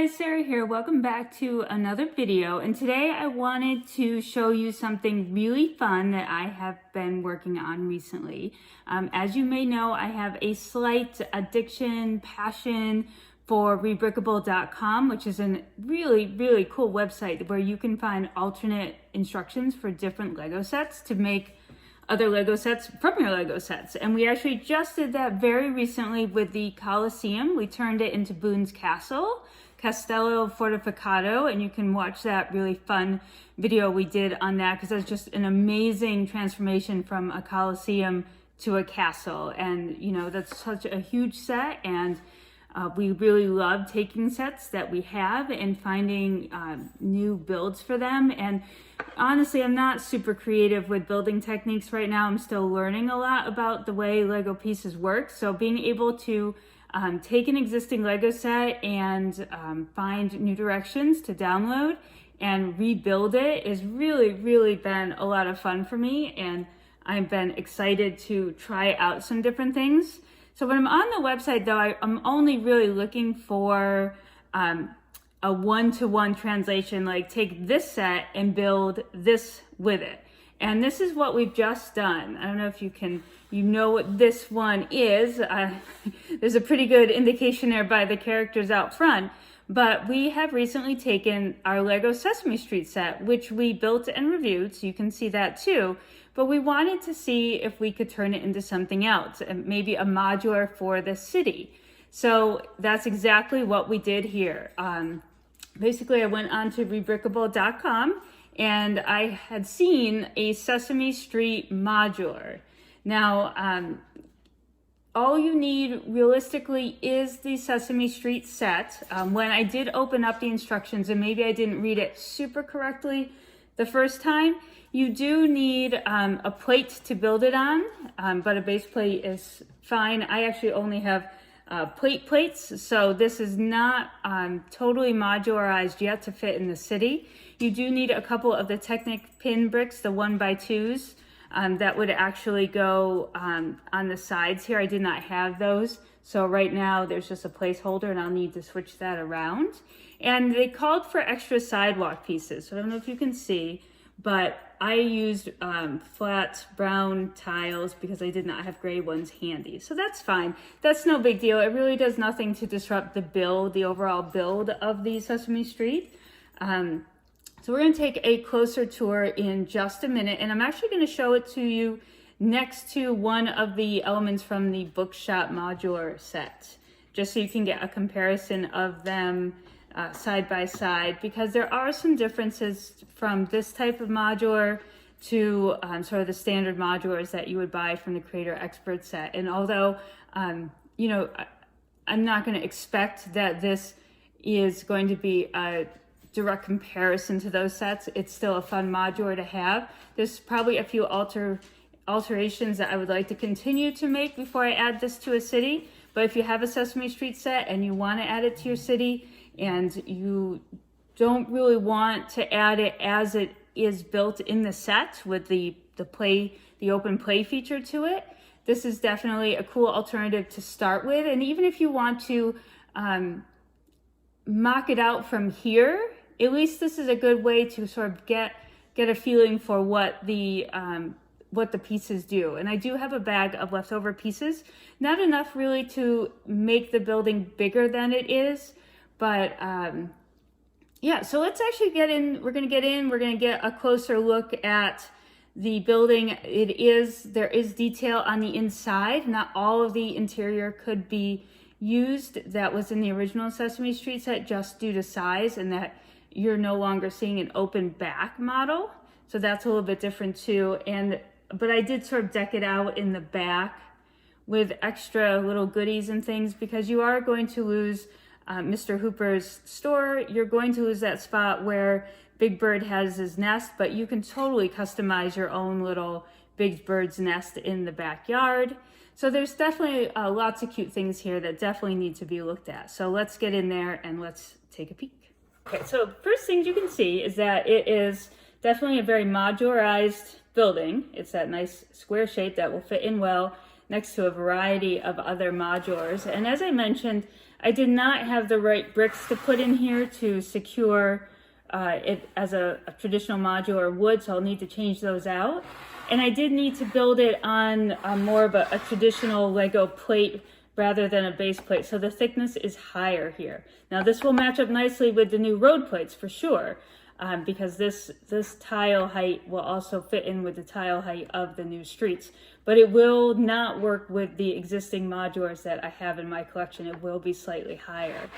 guys, Sarah here. Welcome back to another video, and today I wanted to show you something really fun that I have been working on recently. As you may know, I have a slight addiction, passion for rebrickable.com, which is a really cool website where you can find alternate instructions for different Lego sets to make other Lego sets from your Lego sets. And we actually just did that very recently with the Coliseum. We turned it into Boone's Castle, Castello Fortificato, and you can watch that really fun video we did on that because that's just an amazing transformation from a Coliseum to a castle. And you know, that's such a huge set, and we really love taking sets that we have and finding new builds for them. And honestly, I'm not super creative with building techniques right now. I'm still learning a lot about the way Lego pieces work. So being able to take an existing Lego set and find new directions to download and rebuild it is really been a lot of fun for me. And I've been excited to try out some different things. So when I'm on the website though, I'm only really looking for a one-to-one translation, like take this set and build this with it. And this is what we've just done. I don't know if you know what this one is. There's a pretty good indication there by the characters out front. But we have recently taken our LEGO Sesame Street set, which we built and reviewed, so you can see that too. But we wanted to see if we could turn it into something else, maybe a modular for the city. So that's exactly what we did here. Basically, I went on to rebrickable.com and I had seen a Sesame Street modular. Now, all you need realistically is the Sesame Street set. When I did open up the instructions, and maybe I didn't read it super correctly the first time, you do need a plate to build it on, but a base plate is fine. I actually only have plates, so this is not totally modularized yet to fit in the city. You do need a couple of the Technic pin bricks, the 1x2s, that would actually go on the sides here. I did not have those, so right now there's just a placeholder and I'll need to switch that around. And they called for extra sidewalk pieces, so I don't know if you can see, but I used flat brown tiles because I did not have gray ones handy. So that's fine. That's no big deal. It really does nothing to disrupt the build, the overall build of the Sesame Street. So we're going to take a closer tour in just a minute, and I'm actually going to show it to you next to one of the elements from the Bookshop modular set, just so you can get a comparison of them side by side, because there are some differences from this type of modular to sort of the standard modulars that you would buy from the Creator Expert set. And although, you know, I'm not going to expect that this is going to be a direct comparison to those sets, it's still a fun modular to have. There's probably a few alterations that I would like to continue to make before I add this to a city. But if you have a Sesame Street set and you want to add it to your city, and you don't really want to add it as it is built in the set with the open play feature to it, this is definitely a cool alternative to start with. And even if you want to mock it out from here, at least this is a good way to sort of get a feeling for what the pieces do. And I do have a bag of leftover pieces, not enough really to make the building bigger than it is. But yeah, so let's actually get in. We're going to get a closer look at the building. There is detail on the inside. Not all of the interior could be used that was in the original Sesame Street set, just due to size, and that you're no longer seeing an open back model. So that's a little bit different too. But I did sort of deck it out in the back with extra little goodies and things, because you are going to lose Mr. Hooper's store. You're going to lose that spot where Big Bird has his nest, but you can totally customize your own little Big Bird's nest in the backyard. So there's definitely lots of cute things here that definitely need to be looked at. So let's get in there and let's take a peek. Okay, so first things you can see is that it is definitely a very modularized building. It's that nice square shape that will fit in well. next to a variety of other modulars. And as I mentioned, I did not have the right bricks to put in here to secure it as a traditional modular would, so I'll need to change those out. And I did need to build it on more of a traditional Lego plate rather than a base plate, so the thickness is higher here. Now this will match up nicely with the new road plates for sure, because this tile height will also fit in with the tile height of the new streets. But it will not work with the existing modulars that I have in my collection. It will be slightly higher.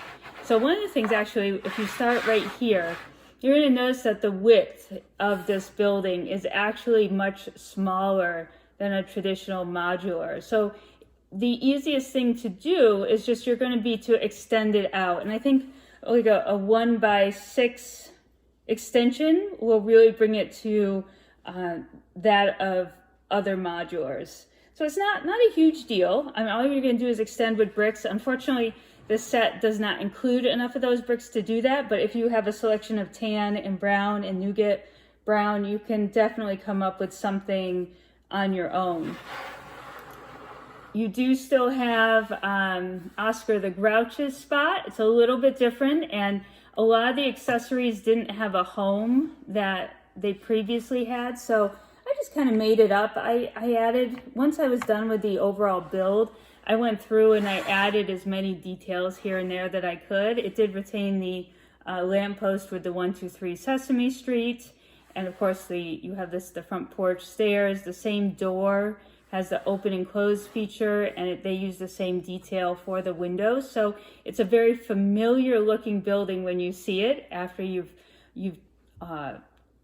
So one of the things actually, if you start right here, you're going to notice that the width of this building is actually much smaller than a traditional modular. So the easiest thing to do is just you're going to be to extend it out. And I think like a 1x6 extension will really bring it to that of other modulars. So it's not a huge deal. I mean, all you're going to do is extend with bricks. Unfortunately, this set does not include enough of those bricks to do that, but if you have a selection of tan and brown and nougat brown, you can definitely come up with something on your own. You do still have Oscar the Grouch's spot. It's a little bit different, and a lot of the accessories didn't have a home that they previously had, so I just kind of made it up. I added, once I was done with the overall build, I went through and I added as many details here and there that I could. It did retain the lamppost with the 1, 2, 3 Sesame Street, and of course you have the front porch stairs. The same door has the open and close feature, and they use the same detail for the windows. So it's a very familiar looking building when you see it after you've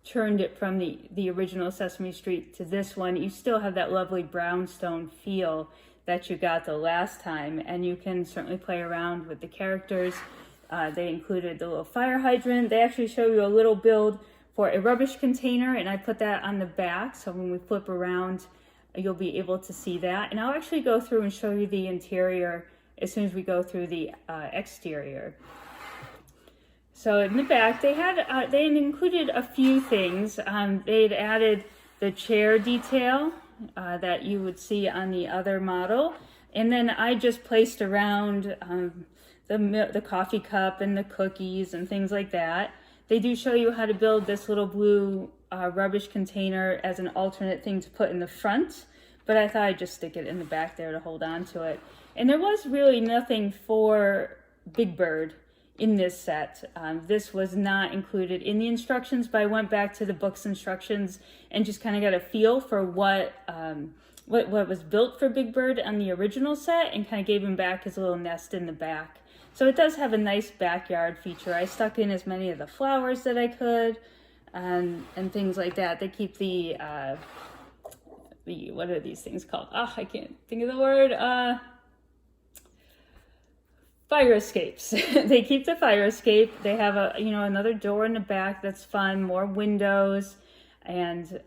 turned it from the original Sesame Street to this one. You still have that lovely brownstone feel that you got the last time, and you can certainly play around with the characters. They included the little fire hydrant. They actually show you a little build for a rubbish container, and I put that on the back, so when we flip around, you'll be able to see that. And I'll actually go through and show you the interior as soon as we go through the exterior. So in the back, they had included a few things. They'd added the chair detail that you would see on the other model. And then I just placed around the coffee cup and the cookies and things like that. They do show you how to build this little blue rubbish container as an alternate thing to put in the front, but I thought I'd just stick it in the back there to hold on to it. And there was really nothing for Big Bird in this set. This was not included in the instructions, but I went back to the book's instructions and just kind of got a feel for what was built for Big Bird on the original set, and kind of gave him back his little nest in the back. So it does have a nice backyard feature. I stuck in as many of the flowers that I could, and things like that. They keep the what are these things called? Oh, I can't think of the word. Fire escapes. They keep the fire escape. They have another door in the back that's fun, more windows, and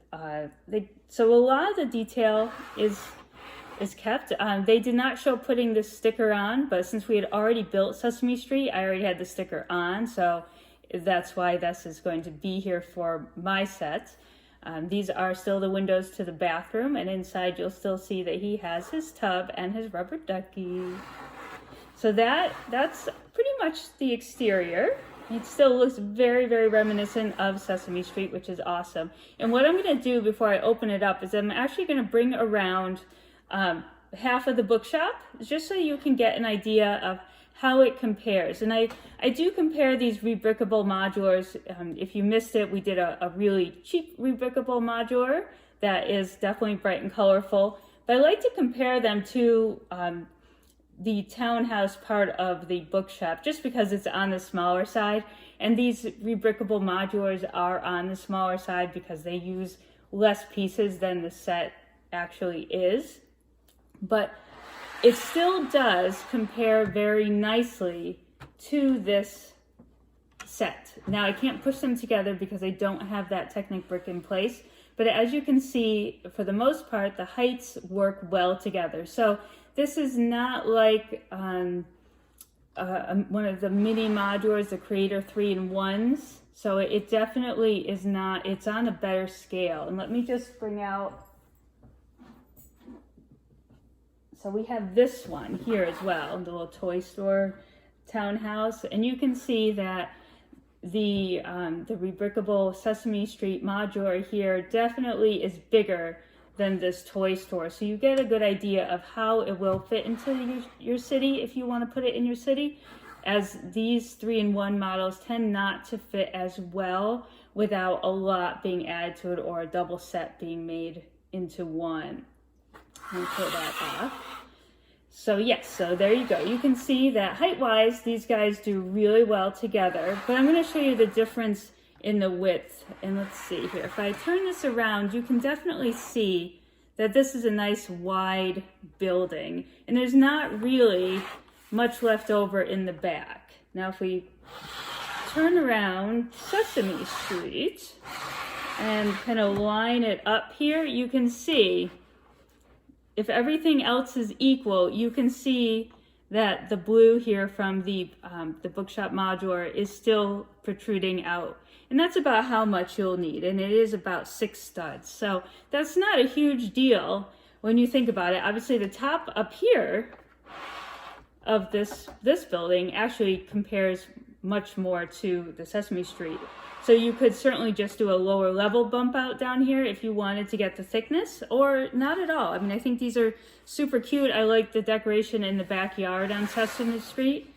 so a lot of the detail is kept. They did not show putting this sticker on, but since we had already built Sesame Street, I already had the sticker on, so that's why this is going to be here for my set. These are still the windows to the bathroom, and inside you'll still see that he has his tub and his rubber ducky. So that's pretty much the exterior. It still looks very, very reminiscent of Sesame Street, which is awesome. And what I'm going to do before I open it up is I'm actually going to bring around half of the bookshop, just so you can get an idea of how it compares. And I do compare these rebrickable modulars. If you missed it, we did a really cheap rebrickable modular that is definitely bright and colorful. But I like to compare them to the townhouse part of the bookshop, just because it's on the smaller side. And these rebrickable modulars are on the smaller side because they use less pieces than the set actually is. But it still does compare very nicely to this set. Now I can't push them together because I don't have that Technic brick in place, but as you can see, for the most part, the heights work well together. So this is not like one of the mini modulars, the Creator 3-in-1s. So it definitely is not, it's on a better scale. And let me just bring out So we have this one here as well, the little toy store townhouse, and you can see that the rebrickable Sesame Street modular here definitely is bigger than this toy store. So you get a good idea of how it will fit into your city if you want to put it in your city, as these 3-in-1 models tend not to fit as well without a lot being added to it or a double set being made into one. Let me pull that off. So yes, so there you go. You can see that height-wise, these guys do really well together, but I'm going to show you the difference in the width. And let's see here. If I turn this around, you can definitely see that this is a nice wide building, and there's not really much left over in the back. Now, if we turn around Sesame Street and kind of line it up here, you can see if everything else is equal, you can see that the blue here from the bookshop modular is still protruding out. And that's about how much you'll need. And it is about 6 studs. So that's not a huge deal when you think about it. Obviously the top up here of this building actually compares much more to the Sesame Street. So you could certainly just do a lower level bump out down here if you wanted to get the thickness, or not at all. I mean, I think these are super cute. I like the decoration in the backyard on Sesame Street.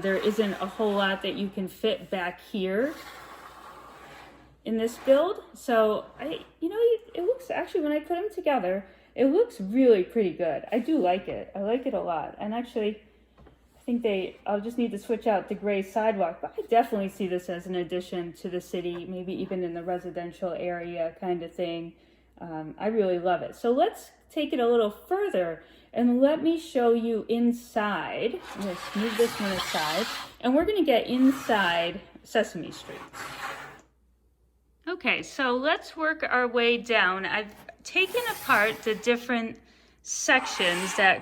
There isn't a whole lot that you can fit back here in this build. So it looks, actually, when I put them together, it looks really pretty good. I do like it. I like it a lot. And actually, I think I'll just need to switch out the gray sidewalk, but I definitely see this as an addition to the city, maybe even in the residential area kind of thing. I really love it. So let's take it a little further and let me show you inside. I'm going to move this one aside, and we're going to get inside Sesame Street. Okay, so let's work our way down. I've taken apart the different sections that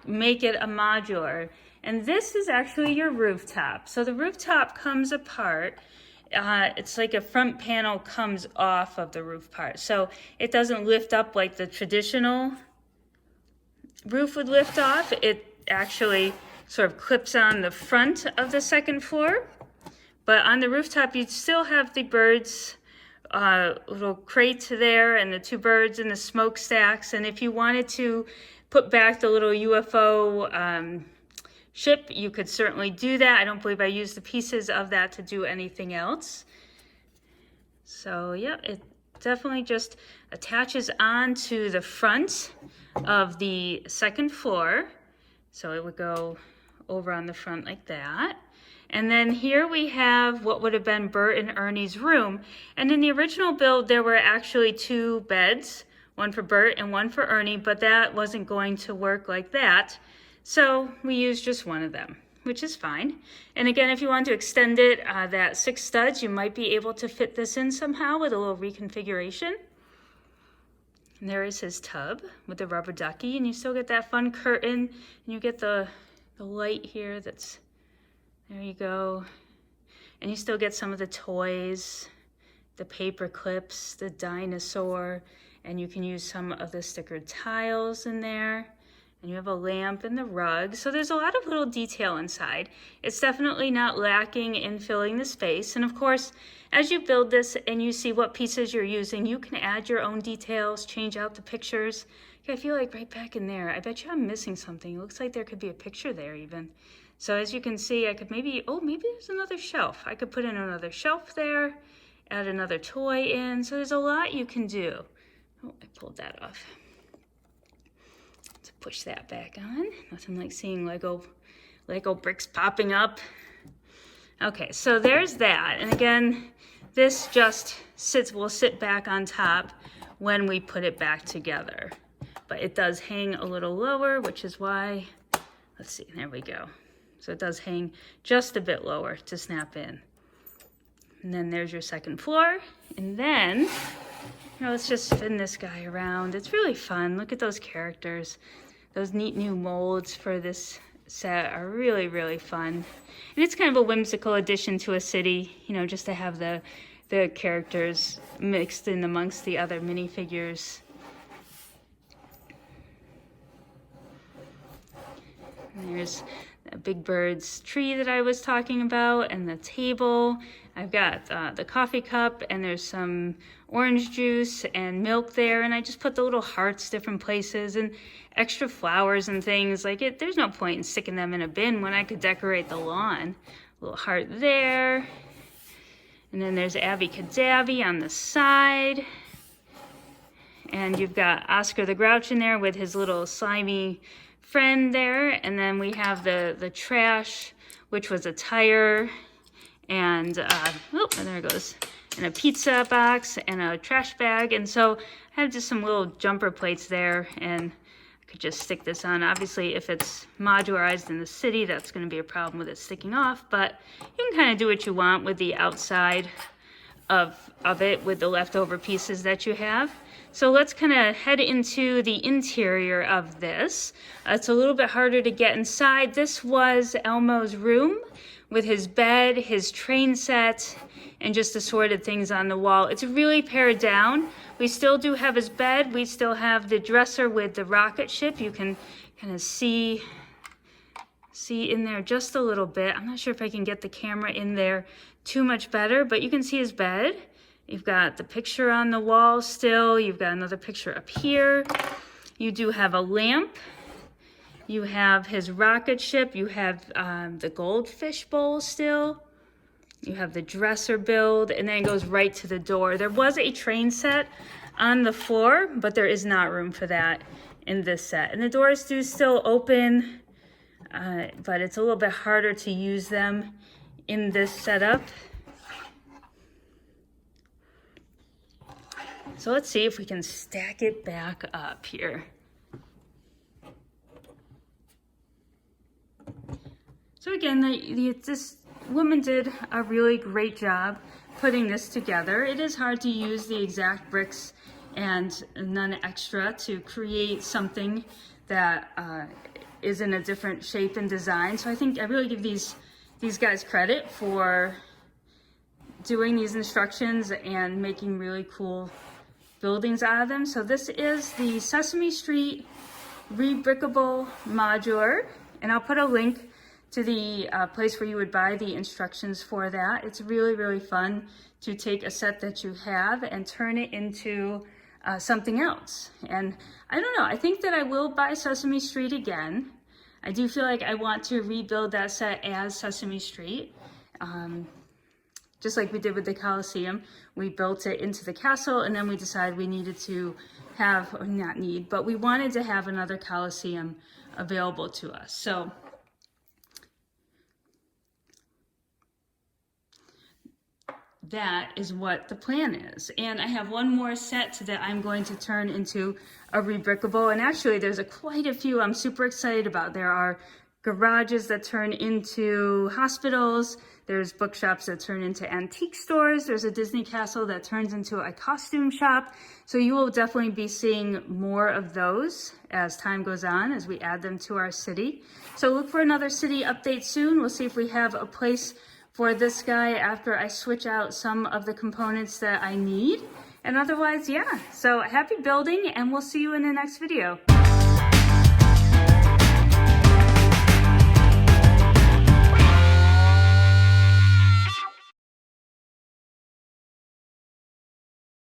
make it a modular. And this is actually your rooftop. So the rooftop comes apart. It's like a front panel comes off of the roof part. So it doesn't lift up like the traditional roof would lift off. It actually sort of clips on the front of the second floor. But on the rooftop, you'd still have the birds, little crate there, and the 2 birds and the smokestacks. And if you wanted to put back the little UFO ship, you could certainly do that. I don't believe I used the pieces of that to do anything else. So yeah, it definitely just attaches onto the front of the second floor. So it would go over on the front like that. And then here we have what would have been Bert and Ernie's room. And in the original build, there were actually 2 beds, one for Bert and one for Ernie, but that wasn't going to work like that. So we used just one of them, which is fine. And again, if you want to extend it, that 6 studs, you might be able to fit this in somehow with a little reconfiguration. And there is his tub with the rubber ducky, and you still get that fun curtain, and you get the light here that's, there you go. And you still get some of the toys, the paper clips, the dinosaur, and you can use some of the stickered tiles in there. And you have a lamp and the rug. So there's a lot of little detail inside. It's definitely not lacking in filling the space. And of course, as you build this and you see what pieces you're using, you can add your own details, change out the pictures. I feel like right back in there, I bet you I'm missing something. It looks like there could be a picture there even. So as you can see, I could maybe there's another shelf. I could put in another shelf there, add another toy in. So there's a lot you can do. Oh, I pulled that off. To push that back on. Nothing like seeing Lego bricks popping up. Okay, so there's that. And again, this just will sit back on top when we put it back together. But it does hang a little lower, which is why, let's see, there we go. So it does hang just a bit lower to snap in. And then there's your second floor. And then, let's just spin this guy around. It's really fun. Look at those characters. Those neat new molds for this set are really, really fun. And it's kind of a whimsical addition to a city, just to have the characters mixed in amongst the other minifigures. There's the Big Bird's tree that I was talking about, and the table. I've got the coffee cup, and there's some orange juice and milk there, and I just put the little hearts different places and extra flowers and things. Like there's no point in sticking them in a bin when I could decorate the lawn. Little heart there. And then there's Abby Cadavi on the side. And you've got Oscar the Grouch in there with his little slimy friend there. And then we have the trash, which was a tire. And, oh, and there it goes. And a pizza box and a trash bag. And so I have just some little jumper plates there. And I could just stick this on. Obviously, if it's modularized in the city, that's going to be a problem with it sticking off. But you can kind of do what you want with the outside of it with the leftover pieces that you have. So let's kind of head into the interior of this. It's a little bit harder to get inside. This was Elmo's room with his bed, his train set, and just assorted things on the wall. It's really pared down. We still do have his bed. We still have the dresser with the rocket ship. You can kind of see in there just a little bit. I'm not sure if I can get the camera in there too much better, but you can see his bed. You've got the picture on the wall still. You've got another picture up here. You do have a lamp. You have his rocket ship. You have the goldfish bowl still. You have the dresser build, and then it goes right to the door. There was a train set on the floor, but there is not room for that in this set. And the doors do still open, but it's a little bit harder to use them in this setup. So let's see if we can stack it back up here. So again, this woman did a really great job putting this together. It is hard to use the exact bricks and none extra to create something that is in a different shape and design. So I think I really give these guys credit for doing these instructions and making really cool buildings out of them. So this is the Sesame Street Rebrickable Modular, and I'll put a link to the place where you would buy the instructions for that. It's really, really fun to take a set that you have and turn it into something else. And I don't know, I think that I will buy Sesame Street again. I do feel like I want to rebuild that set as Sesame Street. Just like we did with the Coliseum, we built it into the castle, and then we decided we needed to have, or not need, but we wanted to have another Coliseum available to us. So that is what the plan is. And I have one more set that I'm going to turn into a rebrickable. And actually there's quite a few I'm super excited about. There are garages that turn into hospitals. There's bookshops that turn into antique stores. There's a Disney castle that turns into a costume shop. So you will definitely be seeing more of those as time goes on, as we add them to our city. So look for another city update soon. We'll see if we have a place for this guy after I switch out some of the components that I need. And otherwise, yeah. So happy building, and we'll see you in the next video.